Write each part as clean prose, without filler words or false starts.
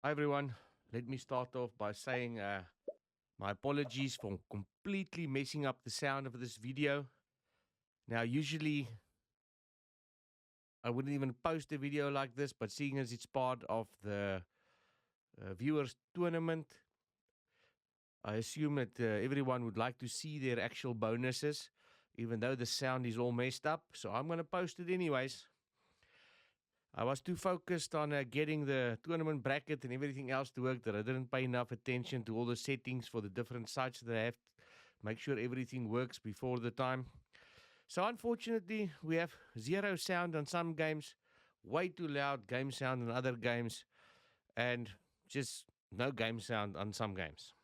Hi everyone. Let me start off by saying my apologies for completely messing up the sound of this video. Now, usually I wouldn't even post a video like this, but seeing as it's part of the viewers tournament, I assume that everyone would like to see their actual bonuses, even though the sound is all messed up. So I'm going to post it anyways. I was too focused on getting the tournament bracket and everything else to work that I didn't pay enough attention to all the settings for the different sites that I have to make sure everything works before the time. So unfortunately, we have zero sound on some games, way too loud game sound on other games, and just no game sound on some games.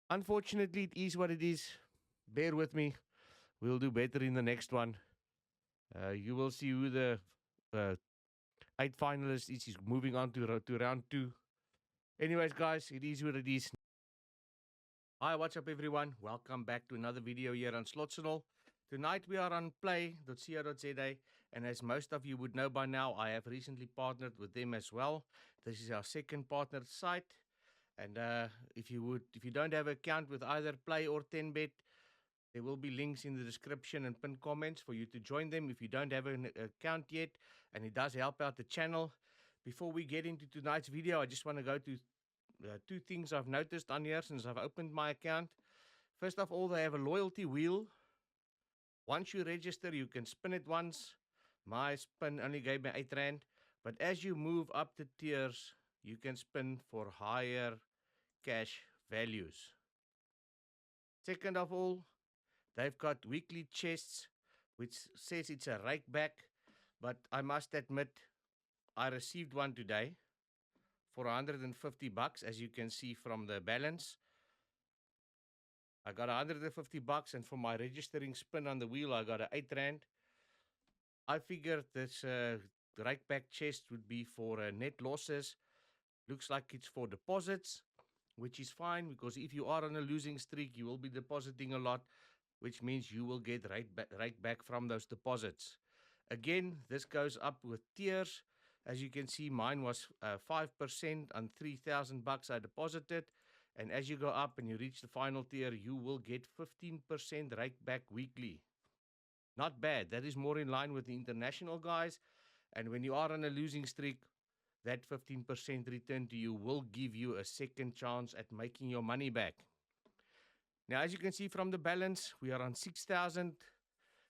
Unfortunately, it is what it is. Bear with me. We'll do better in the next one. You will see who the uh, 8 finalists is moving on to round two. Anyways, guys, it is what it is. Hi, what's up, everyone? Welcome back to another video here on Slotsenal. Tonight we are on play.co.za, and as most of you would know by now, I have recently partnered with them as well. This is our second partnered site, and if you don't have an account with either Play or 10bet, there will be links in the description and pinned comments for you to join them if you don't have an account yet, and it does help out the channel. Before we get into tonight's video, I just want to go to two things I've noticed on here since I've opened my account. First of all, they have a loyalty wheel. Once you register, you can spin it once. My spin only gave me 8 Rand. But as you move up the tiers, you can spin for higher cash values. Second of all, they've got weekly chests, which says it's a rake back. But I must admit, I received one today for 150 bucks, as you can see from the balance. I got 150 bucks, and for my registering spin on the wheel, I got a 8 Rand. I figured this right back chest would be for net losses. Looks like it's for deposits, which is fine because if you are on a losing streak, you will be depositing a lot, which means you will get right back from those deposits. Again, this goes up with tiers. As you can see, mine was 5% on 3,000 bucks I deposited. And as you go up and you reach the final tier, you will get 15% right back weekly. Not bad. That is more in line with the international guys. And when you are on a losing streak, that 15% return to you will give you a second chance at making your money back. Now, as you can see from the balance, we are on 6,000.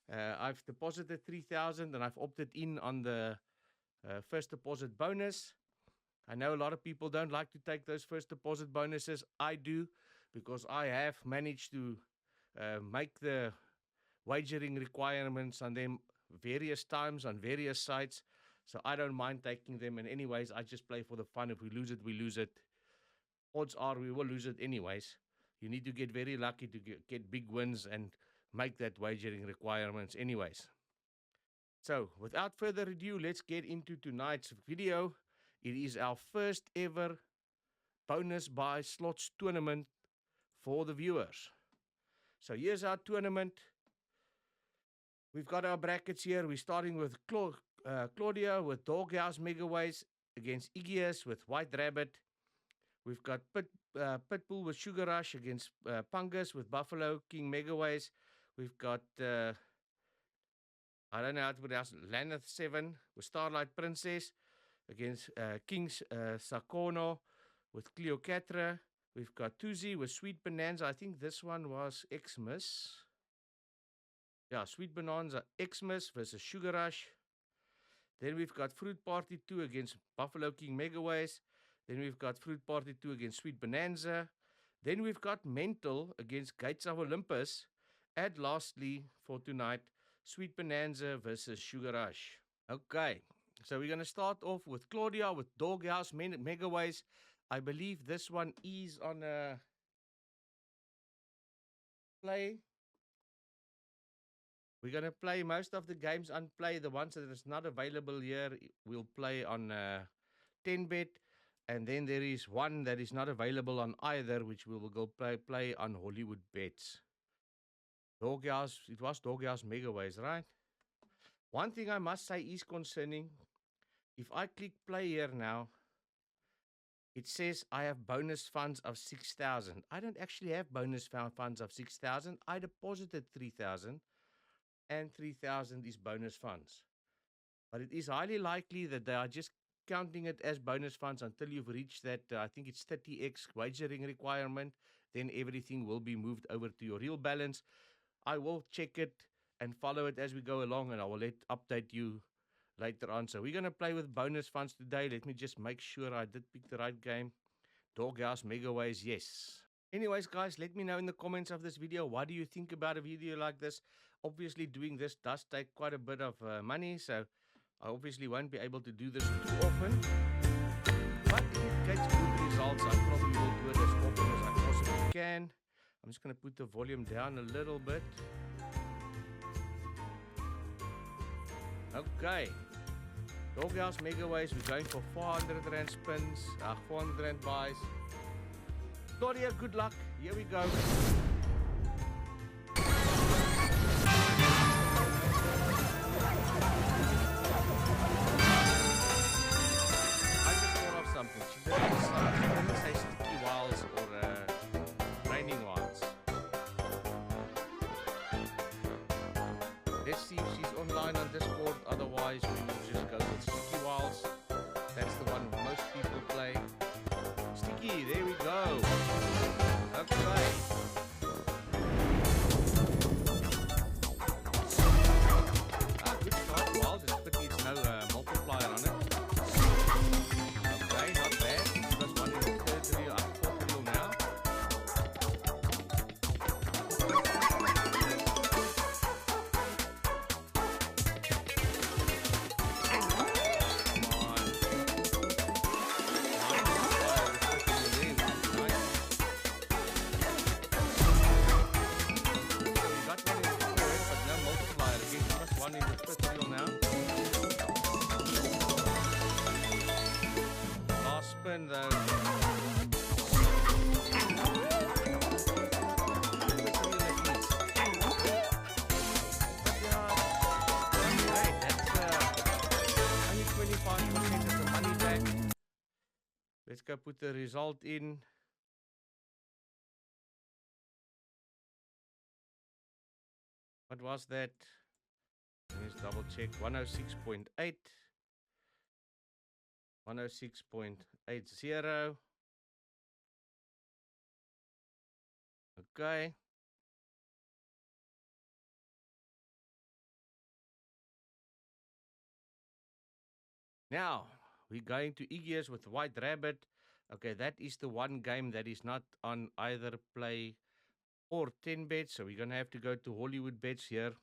I've deposited 3,000 and I've opted in on the first deposit bonus. I know a lot of people don't like to take those first deposit bonuses. I do, because I have managed to make the wagering requirements on them various times on various sites. So I don't mind taking them. And anyways, I just play for the fun. If we lose it, we lose it. Odds are we will lose it anyways. You need to get very lucky to get big wins and make that wagering requirements anyways. So without further ado, let's get into tonight's video. It is our first ever bonus buy slots tournament for the viewers. So here's our tournament. We've got our brackets here. We're starting with Claudia with Doghouse Megaways against Iggius with White Rabbit. We've got Pitbull with Sugar Rush against Pungus with Buffalo King Megaways. We've got, I don't know how to pronounce it, Laneth 7 with Starlight Princess against King's Sakono with Cleocatra. We've got Tuzi with Sweet Bonanza. I think this one was Xmas. Yeah, Sweet Bonanza Xmas versus Sugar Rush. Then we've got Fruit Party 2 against Buffalo King Megaways. Then we've got Fruit Party 2 against Sweet Bonanza. Then we've got Mental against Gates of Olympus. And lastly, for tonight, Sweet Bonanza versus Sugar Rush. Okay, so we're going to start off with Claudia with Doghouse Megaways. I believe this one is on a play. We're going to play most of the games on play. The ones that is not available here, we'll play on 10bet. And then there is one that is not available on either, which we will go play on Hollywood Bets. Doghouse, it was Doghouse Megaways, right? One thing I must say is concerning. If I click play here now, It says I have bonus funds of 6,000. I don't actually have bonus funds of 6,000. I deposited 3,000 and 3,000 is bonus funds. But it is highly likely that they are just counting it as bonus funds until you've reached that, I think it's 30x wagering requirement. Then everything will be moved over to your real balance. I will check it and follow it as we go along, and I will update you later on. So we're going to play with bonus funds today. Let me just make sure I did pick the right game. Doghouse Megaways, yes. Anyways, guys, let me know in the comments of this video, what do you think about a video like this? Obviously, doing this does take quite a bit of money, so I obviously won't be able to do this too often. But if it gets good results, I probably will do it as often as I possibly can. I'm just going to put the volume down a little bit. Okay. Doghouse Megaways, we're going for 400 Rand spins, 400 Rand buys. Claudia, good luck. Here we go. I just thought of something. She didn't say sticky wilds or raining wilds. Let's see if she's online on Discord. Otherwise, we will just go with sticky wilds. That's the one most people play. Sticky, there we go. Okay. Good start. Wild. It's pity it's no multiplier on it. Okay, not bad. Plus one in the third reel, up fourth reel now. Let's go put the result in. What was that? Let's double check. 106.8. 106.80. Okay. Now, we're going to Iggy's with White Rabbit. Okay, that is the one game that is not on either Play or 10 bets. So we're going to have to go to Hollywood Bets here.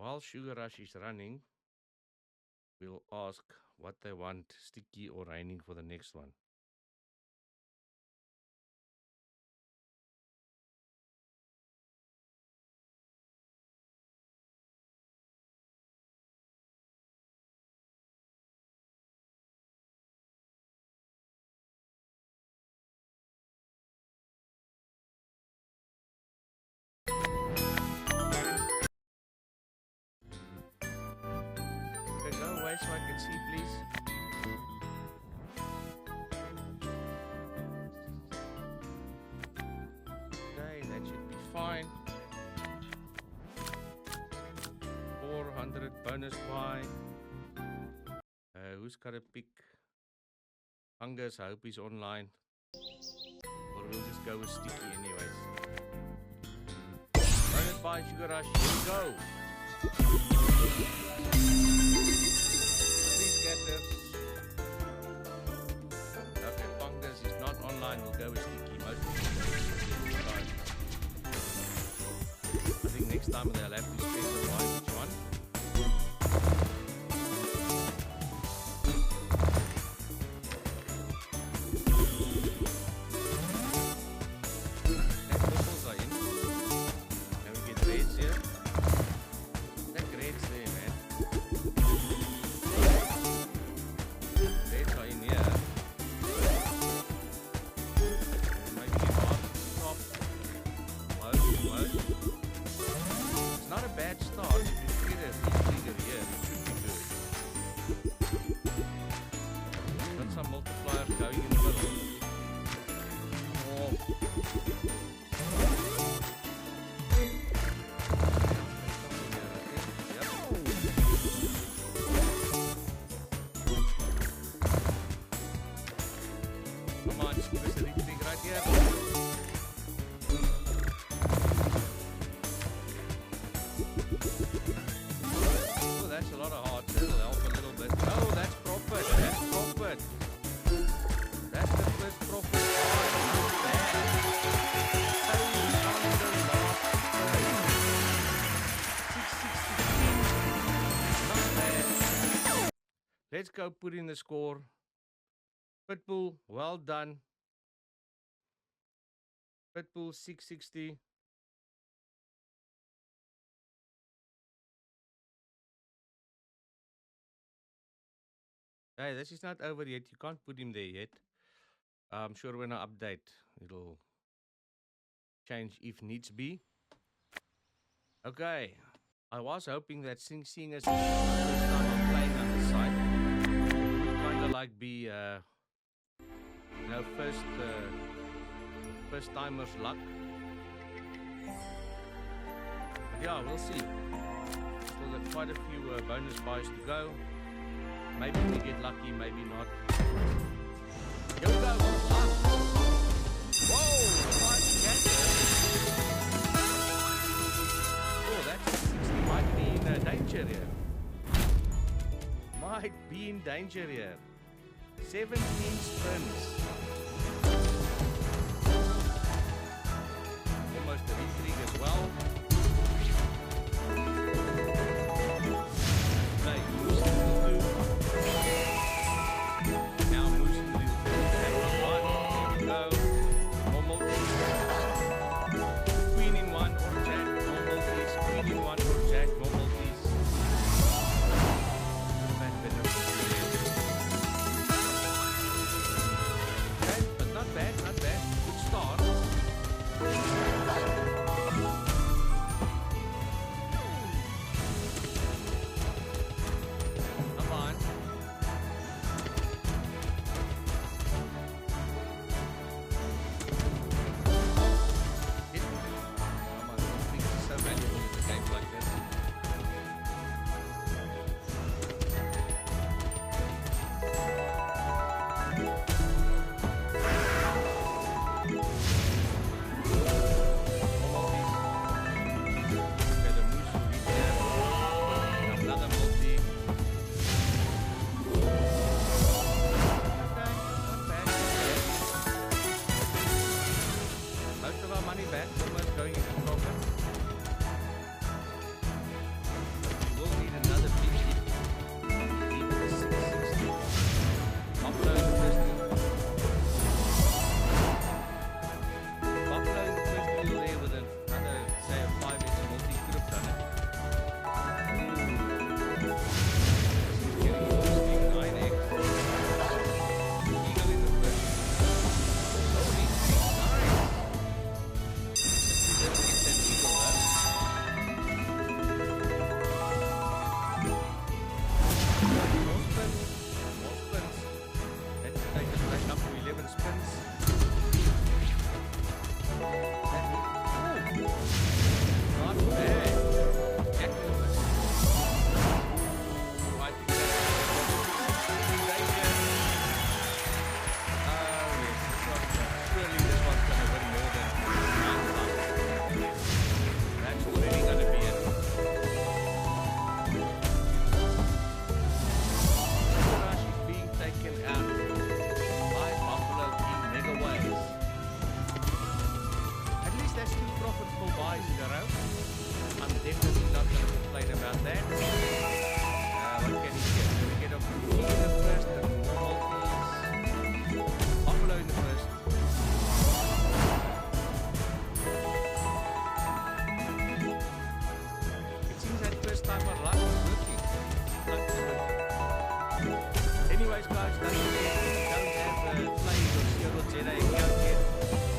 while Sugar Rush is running, we'll ask what they want, sticky or raining for the next one. Okay, go away so I can see, please. Okay, that should be fine. 400 bonus buy. Who's got a pick? Angus, I hope he's online. Or we'll just go with sticky anyways. Bonus buy, Sugar Rush, here we go. Please getters. Okay, Fungus is not online, we'll go with sticky. Most of them go with sticky this time. I think next time they'll have to specify which one. Let's go put in the score. Pitbull, well done. Pitbull 660. Hey, this is not over yet. You can't put him there yet. I'm sure when I update, it'll change if needs be. Okay. I was hoping that seeing as this is the first time I'm playing on the site, it would kind of like be, first timer's luck. But yeah, we'll see. Still got quite a few bonus buys to go. Maybe we get lucky, maybe not. Here we go. Whoa! Oh, that's 60 might be in danger here. Might be in danger here. 17 spins. Almost a retrig as well. profitable buys in a row. I'm definitely not going to complain about that. What can you get? We get a king in the first and more multis. Buffalo in the first. It seems that first time our luck was working. Luck was working. Anyways, guys, don't forget, if you don't have Play or Zero Jedi account yet,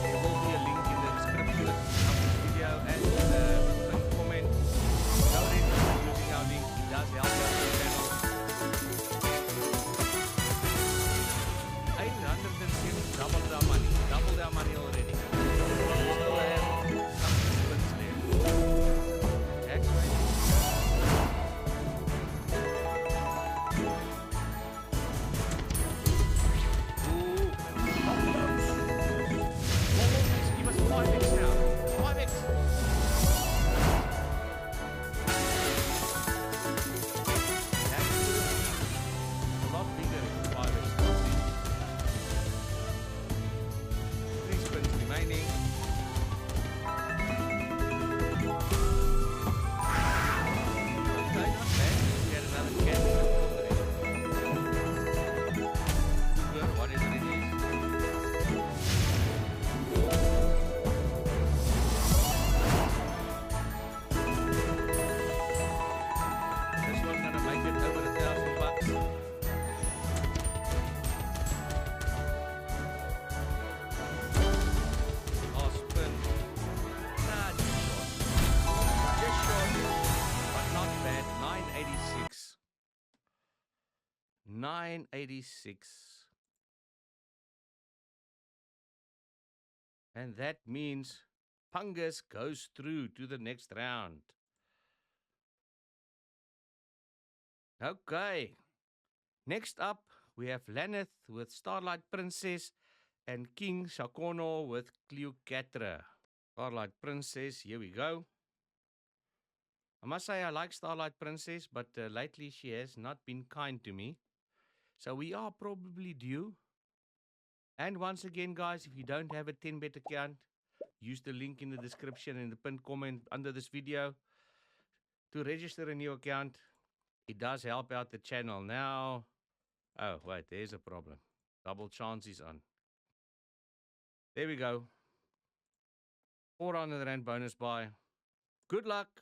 there will be a link in the description of this video and in the pinned comment. Go register using our link. It does help out the channel. 807, doubled our money. Doubled our money already. We still have some spins left. That's right. Give us 5x now. 5x. That's a lot bigger than 5x. 3 spins remaining. Okay, not bad. We had another cat. Good, whatever it is. This one gonna make it over $1,000. Oh, spin. Nah, just short. Just short, but not bad. 986. 986. And that means Pungus goes through to the next round. Okay. Next up, we have Lanneth with Starlight Princess and King Shakono with Cleocatra. Starlight Princess, here we go. I must say I like Starlight Princess, but lately she has not been kind to me. So we are probably due. And once again, guys, if you don't have a 10-bet account, use the link in the description and the pinned comment under this video to register a new account. It does help out the channel now. Oh, wait, there's a problem. Double chance is on. There we go. 400 Rand bonus buy. Good luck.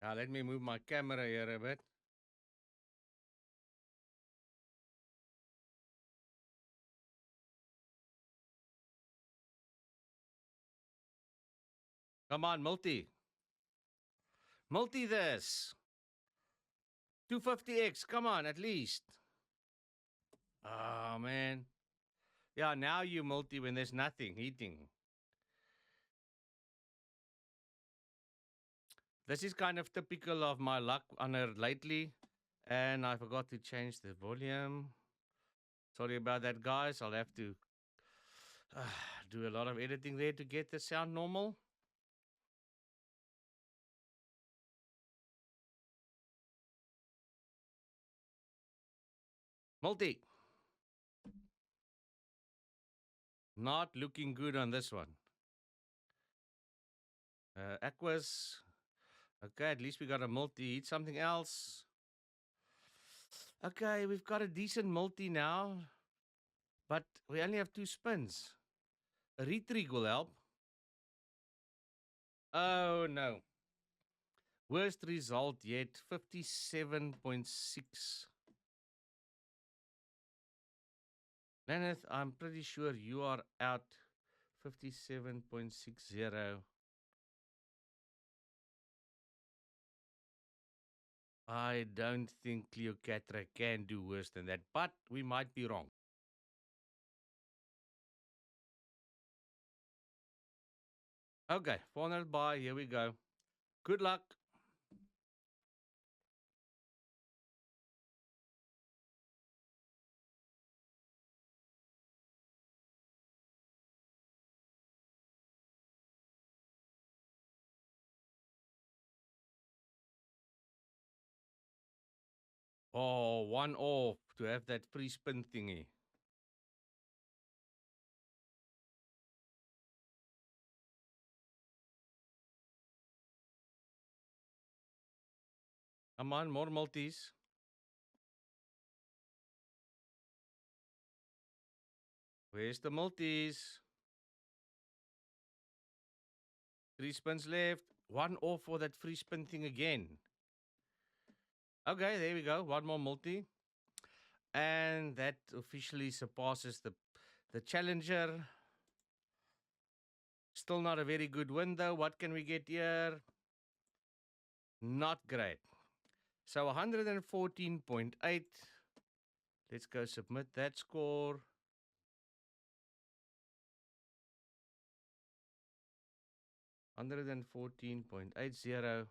Now, let me move my camera here a bit. Come on, multi. Multi this. 250x, come on, at least. Oh, man. Yeah, now you multi when there's nothing eating. This is kind of typical of my luck on her lately. And I forgot to change the volume. Sorry about that, guys. I'll have to do a lot of editing there to get the sound normal. Multi. Not looking good on this one. Aquas. Okay, at least we got a multi. Eat something else. Okay, we've got a decent multi now. But we only have 2 spins. A retrig will help. Oh, no. Worst result yet. 57.6. Lanneth, I'm pretty sure you are out 57.60. I don't think Cleocatra can do worse than that, but we might be wrong. Okay, 400 buy, here we go. Good luck. Oh, one off to have that free spin thingy. Come on, more multis. Where's the multis? 3 spins left. One off for that free spin thing again. Okay, there we go. One more multi. And that officially surpasses the challenger. Still not a very good win though. What can we get here? Not great. So 114.8. Let's go submit that score. $114.80.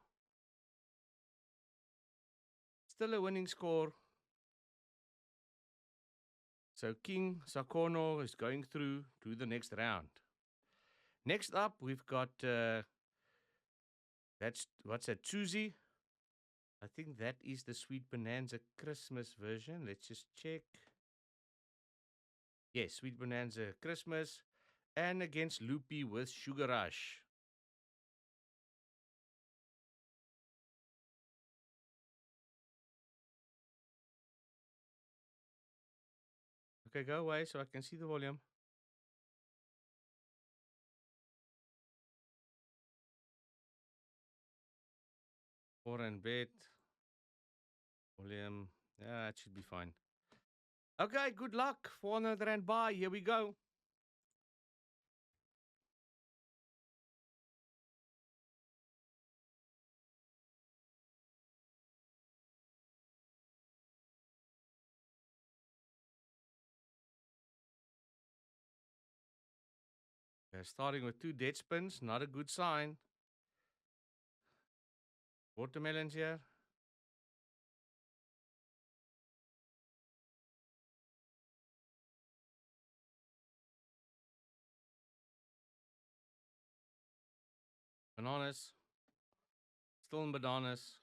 Still a winning score. So King Sakono is going through to the next round. Next up, we've got what's that? Suzy. I think that is the Sweet Bonanza Christmas version. Let's just check. Yes, Sweet Bonanza Christmas. And against Loopy with Sugar Rush. Okay, go away so I can see the volume. 4 and bet. Volume. Yeah, it should be fine. Okay, good luck. 400 Rand buy. Here we go. We're starting with 2 dead spins. Not a good sign. Watermelons here. Bananas. Still in bananas.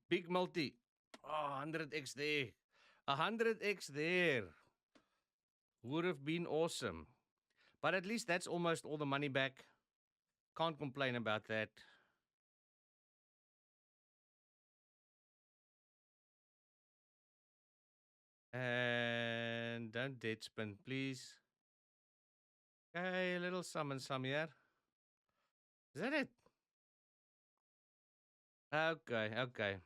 Big multi. Oh, 100x there. 100x there. Would have been awesome. But at least that's almost all the money back. Can't complain about that. And don't dead spin, please. Okay, a little some and some here. Is that it? Okay, okay.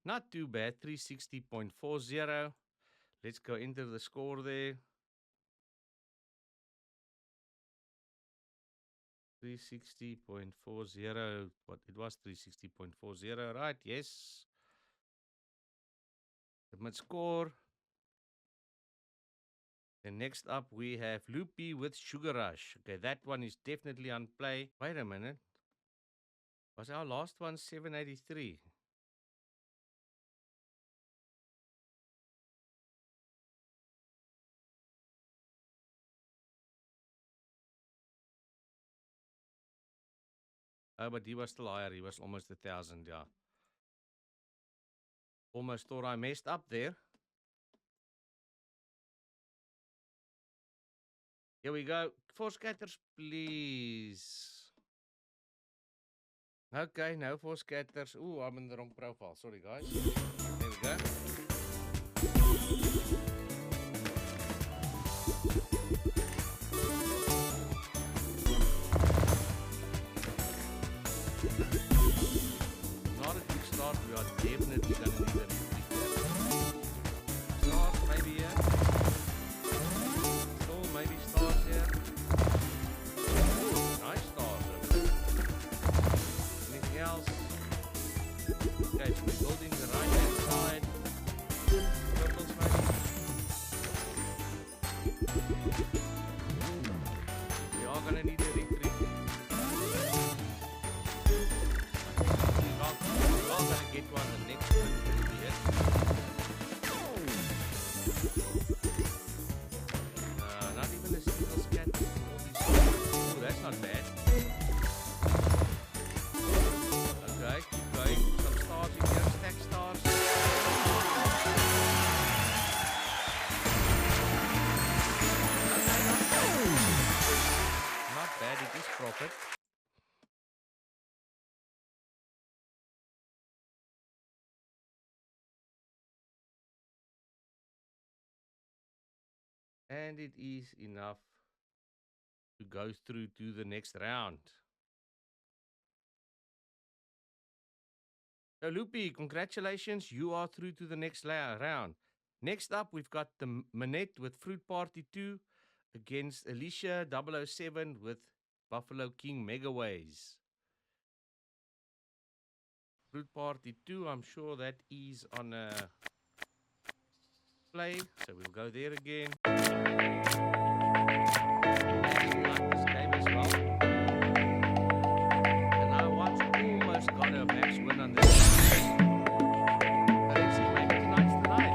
Not too bad. 360.40. Let's go into the score there. 360.40. What it was 360.40, right? Yes. Submit score. Then next up we have Loopy with Sugar Rush. Okay, that one is definitely on play. Wait a minute. Was our last one 783? Oh, but he was still higher. He was almost 1,000, yeah. Almost thought I messed up there. Here we go. 4 scatters, please. Okay, no 4 scatters. Ooh, I'm in the wrong profile. Sorry, guys. There we go. Not a good start. We are definitely going to need a retreat there. Start maybe here. Still maybe start here. Nice start. Anything else? Okay, so we're building the right hand side. Purples maybe. We are going to need a retreat. Get one the next one will be it. And it is enough to go through to the next round. So, Loopy, congratulations. You are through to the next round. Next up, we've got the Manette with Fruit Party 2 against Alicia 007 with Buffalo King Megaways. Fruit Party 2, I'm sure that is on a play. So we'll go there again. I actually like this game as well. And I once almost got a max win on this. So let's see, maybe tonight's the night.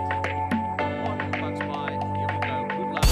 One bucks by. Here we go. Good luck.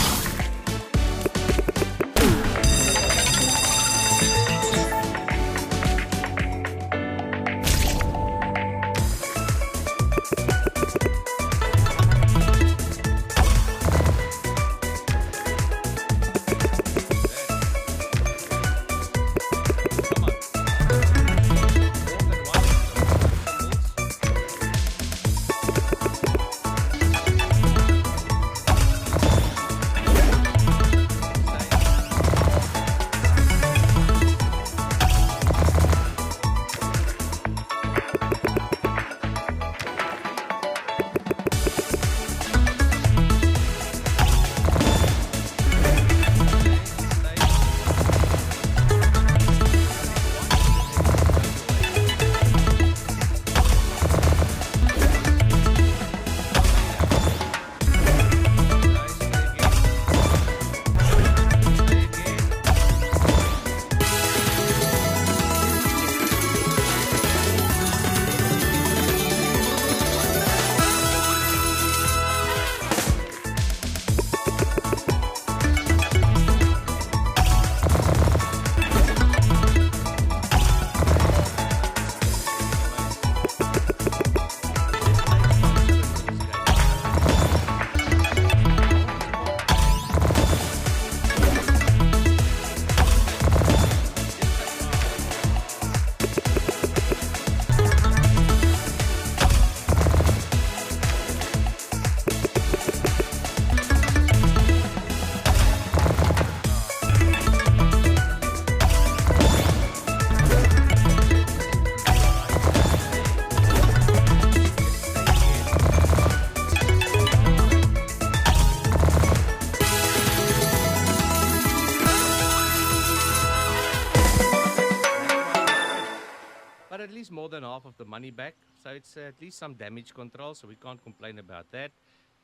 At least more than half of the money back. So it's at least some damage control, so we can't complain about that.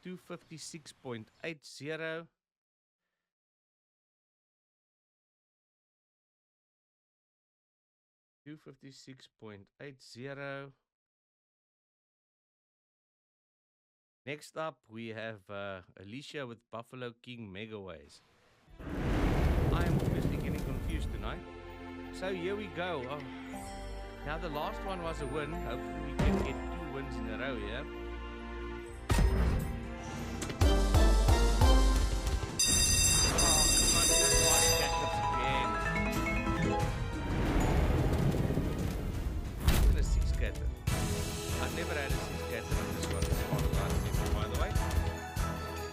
256.80. 256.80. Next up, we have Alicia with Buffalo King Megaways. I am obviously getting confused tonight. So here we go. Now the last one was a win. Hopefully we can get 2 wins in a row here. Even a 6 scatter. I've never had a 6 scatter on this one. This one last people, by the way.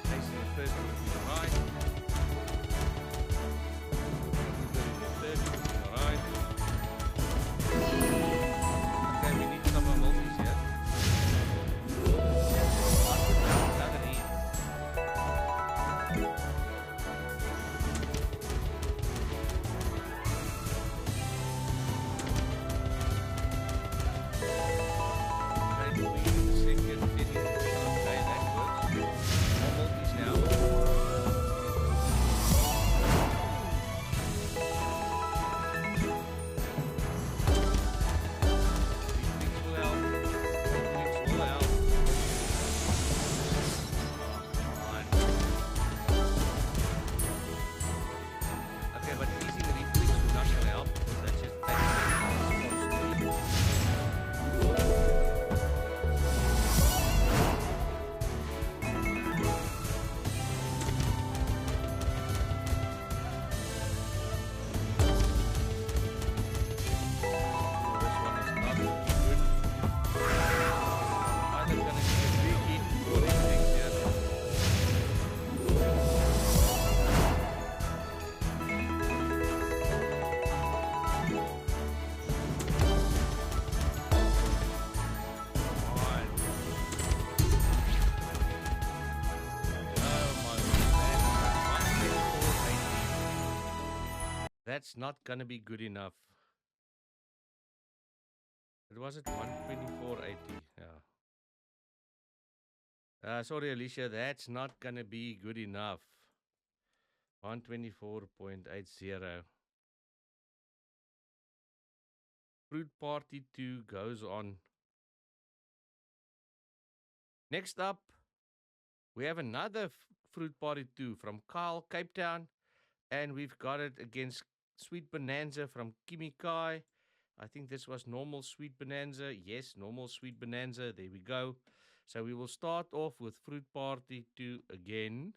Placing the first one would be right. The third would be right. Okay, we need some more multis here. that's not gonna be good enough. It was at 124.80. Yeah. Sorry, Alicia, that's not gonna be good enough. 124.80. Fruit Party 2 goes on. Next up, we have another Fruit Party 2 from Kyle, Cape Town. And we've got it against Sweet Bonanza from Kimi Kai. I think this was normal Sweet Bonanza. Yes, normal Sweet Bonanza. There we go. So we will start off with Fruit Party 2 again.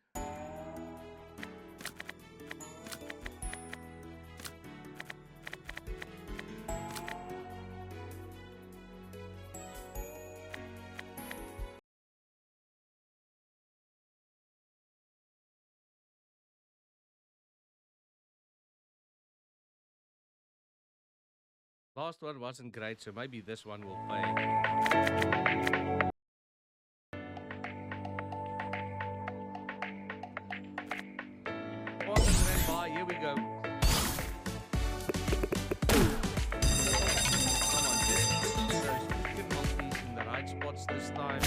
Last one wasn't great, so maybe this one will play. Here we go. Come on, just those freaking multis in the right spots this time.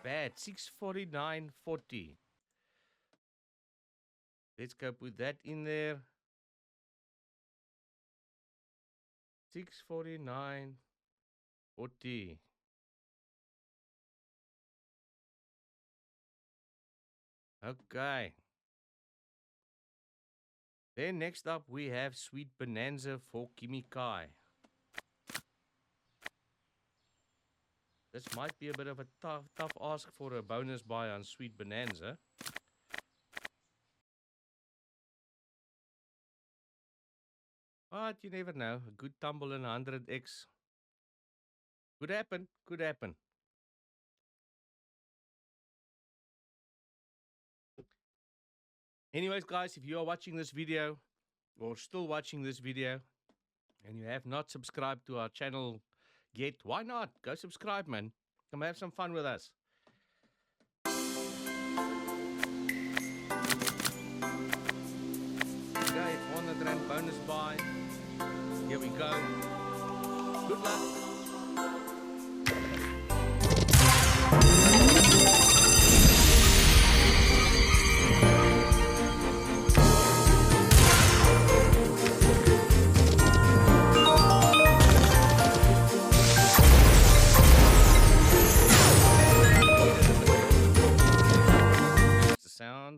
At 649.40. Let's go put that in there. 649.40. Okay. Then next up we have Sweet Bonanza for Kimi Kai. This might be a bit of a tough ask for a bonus buy on Sweet Bonanza. But you never know. A good tumble in 100x. Could happen. Could happen. Anyways, guys, if you are watching this video or still watching this video and you have not subscribed to our channel yet, why not? Go subscribe, man. Come have some fun with us. Okay, 400 Rand bonus buy. Here we go. Good luck.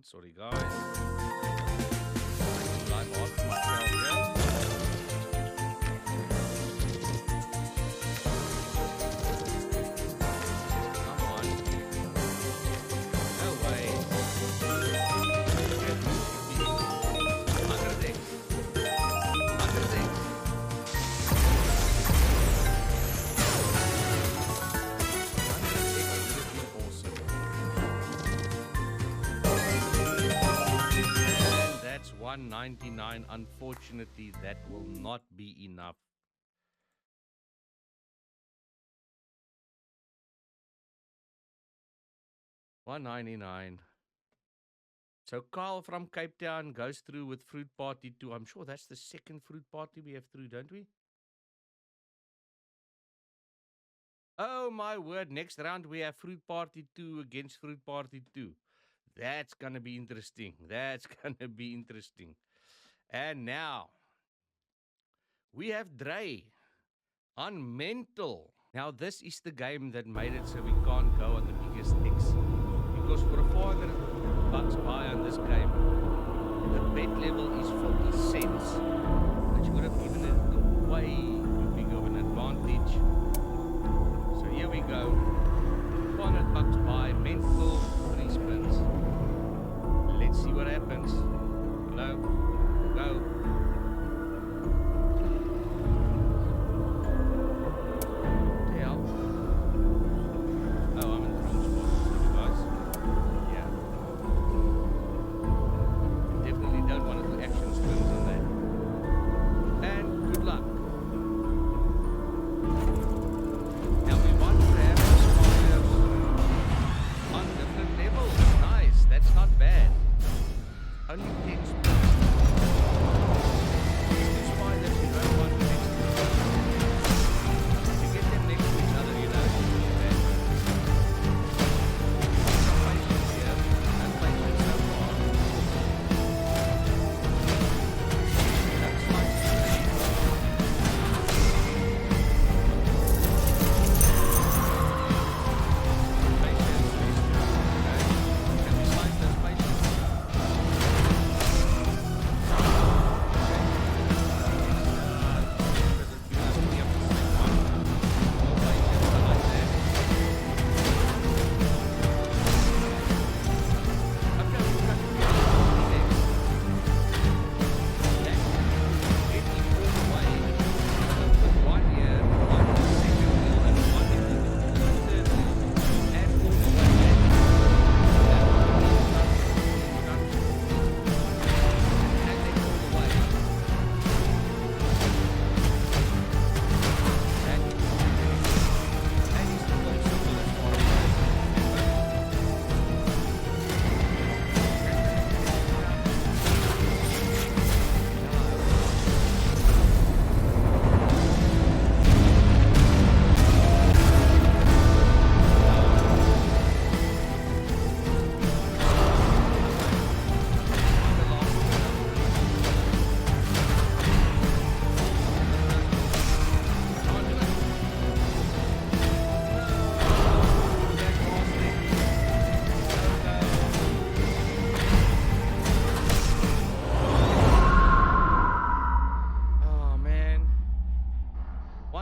Sorry guys. Live off myself here. Come on. No way. 100x. 100x. 199. Unfortunately, that will not be enough. $199. So Carl from Cape Town goes through with Fruit Party 2. I'm sure that's the second Fruit Party we have through, don't we? Oh my word, next round we have Fruit Party 2 against Fruit Party 2. That's going to be interesting. That's going to be interesting. And now we have Dre on Mental. Now this is the game that made it so we can't go on the biggest X. Because for a $400 buy on this game, the bet level is 40 cents. But you could have given it away too big of an advantage. So here we go. $400 buy, Mental, 3 spins. Let's see what happens. Hello, go.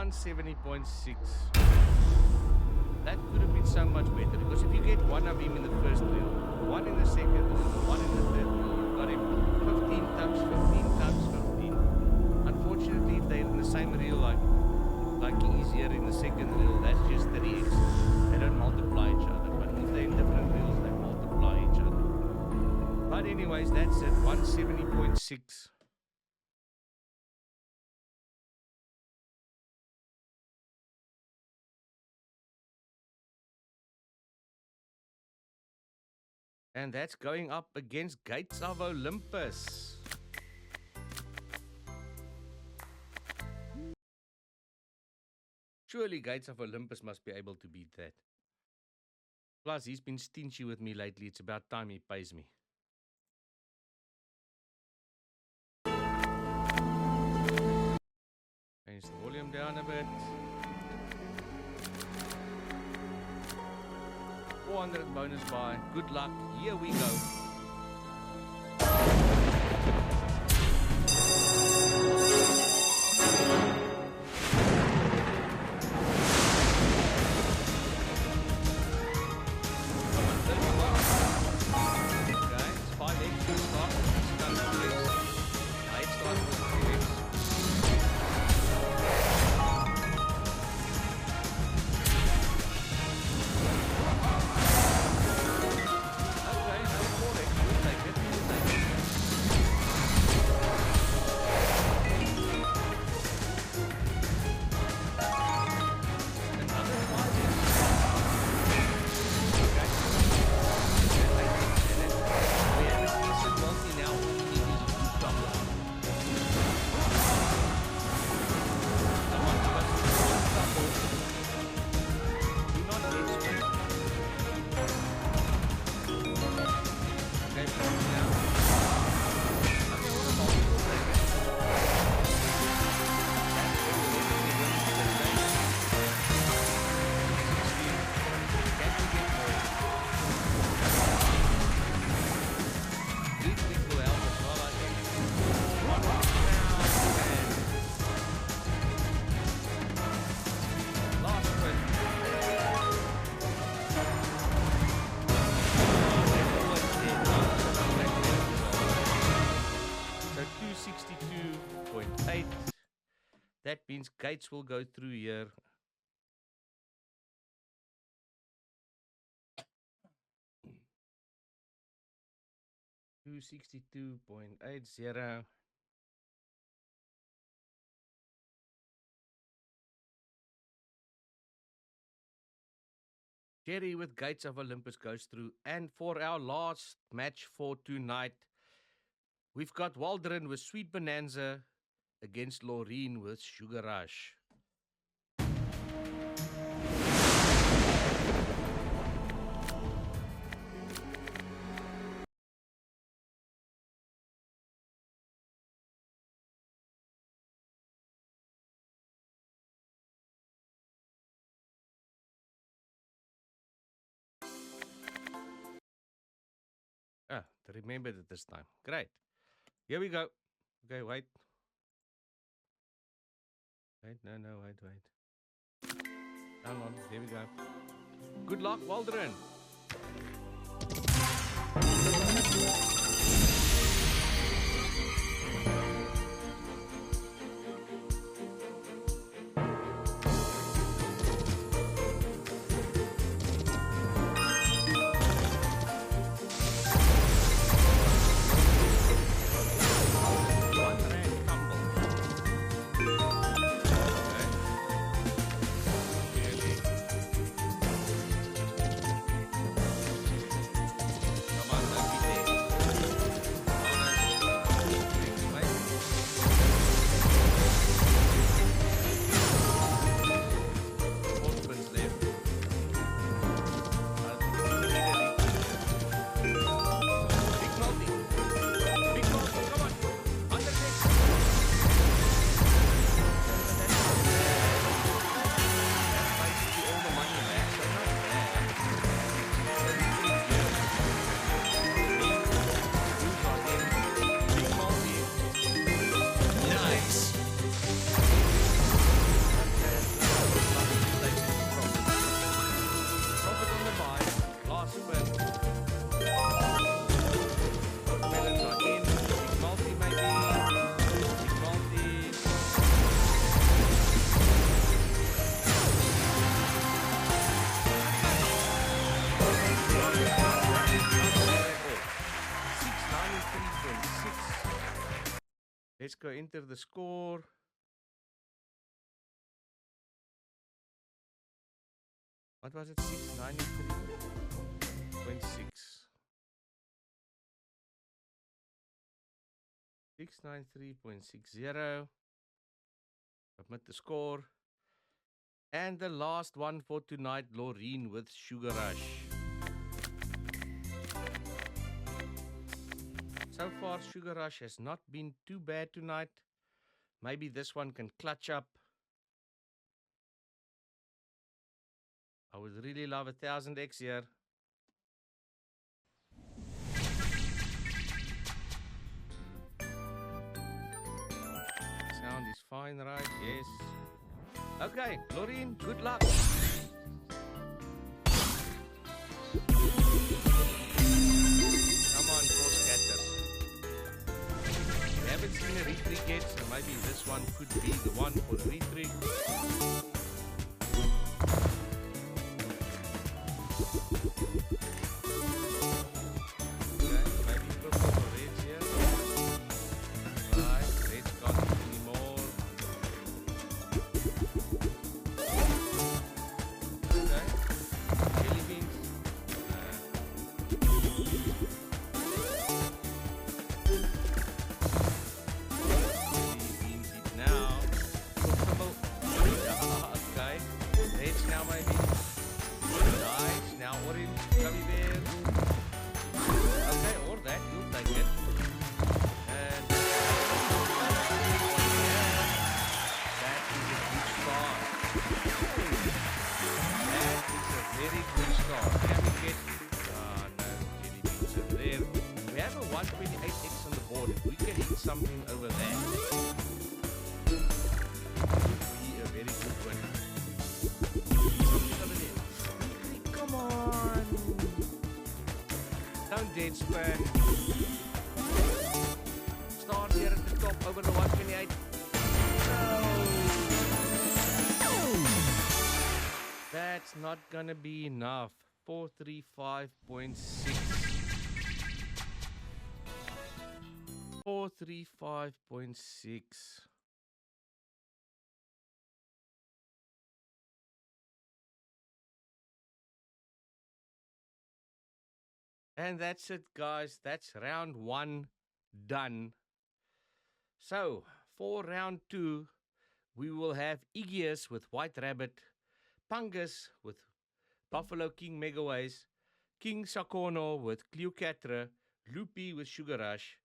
$170.6. That could have been so much better because if you get one of him in the first reel, one in the second reel, one in the third reel, you've got him 15 times 15 times 15. Unfortunately, if they're in the same reel like he's here in the second reel, that's just 3x. They don't multiply each other. But if they're in different reels, they multiply each other. But anyways, that's it. 170.6. And that's going up against Gates of Olympus. Surely Gates of Olympus must be able to beat that. Plus, he's been stingy with me lately. It's about time he pays me. Change the volume down a bit. 400 bonus buy. Good luck. Here we go. means Gates will go through here. $262.80. Jerry with Gates of Olympus goes through. And for our last match for tonight, we've got Waldron with Sweet Bonanza against Laureen with Sugar Rush. Remembered it this time. Great. Here we go. Okay, wait. Wait, no, wait. Hang on, there we go. Good luck, Waldron. Let's go enter the score. What was it? 693.6. 693.60. Submit the score. And the last one for tonight, Laureen with Sugar Rush. So far, Sugar Rush has not been too bad tonight. Maybe this one can clutch up. I would really love 1000x here. Sound is fine, right? Yes. Okay, Laureen, good luck. Come on, four scatters. We haven't seen a retreat yet, so maybe this one could be the one for the retreat. Okay, maybe purple or reds here. Right, reds can't hit anymore. Okay, jelly beans. Something over there would be a very good one. Something over there. Come on! Don't dead spin. Start here at the top over the 128. No! not gonna be enough. 435.6. 435.6. And that's it, guys. That's round one done. So, for round two, we will have Igius with White Rabbit, Pungus with Buffalo King Megaways, King Sakono with Cleocatra, Loopy with Sugar Rush.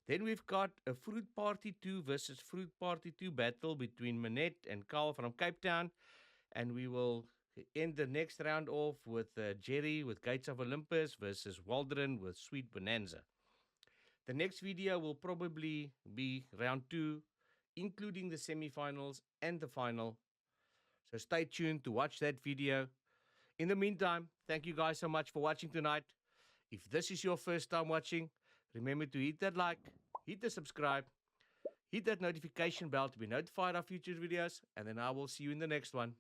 Then we've got a Fruit Party 2 versus Fruit Party 2 battle between Manette and Carl from Cape Town. And we will end the next round off with Jerry with Gates of Olympus versus Waldron with Sweet Bonanza. The next video will probably be round two, including the semifinals and the final. So stay tuned to watch that video. In the meantime, thank you guys so much for watching tonight. If this is your first time watching, remember to hit that like, hit the subscribe, hit that notification bell to be notified of future videos, and then I will see you in the next one.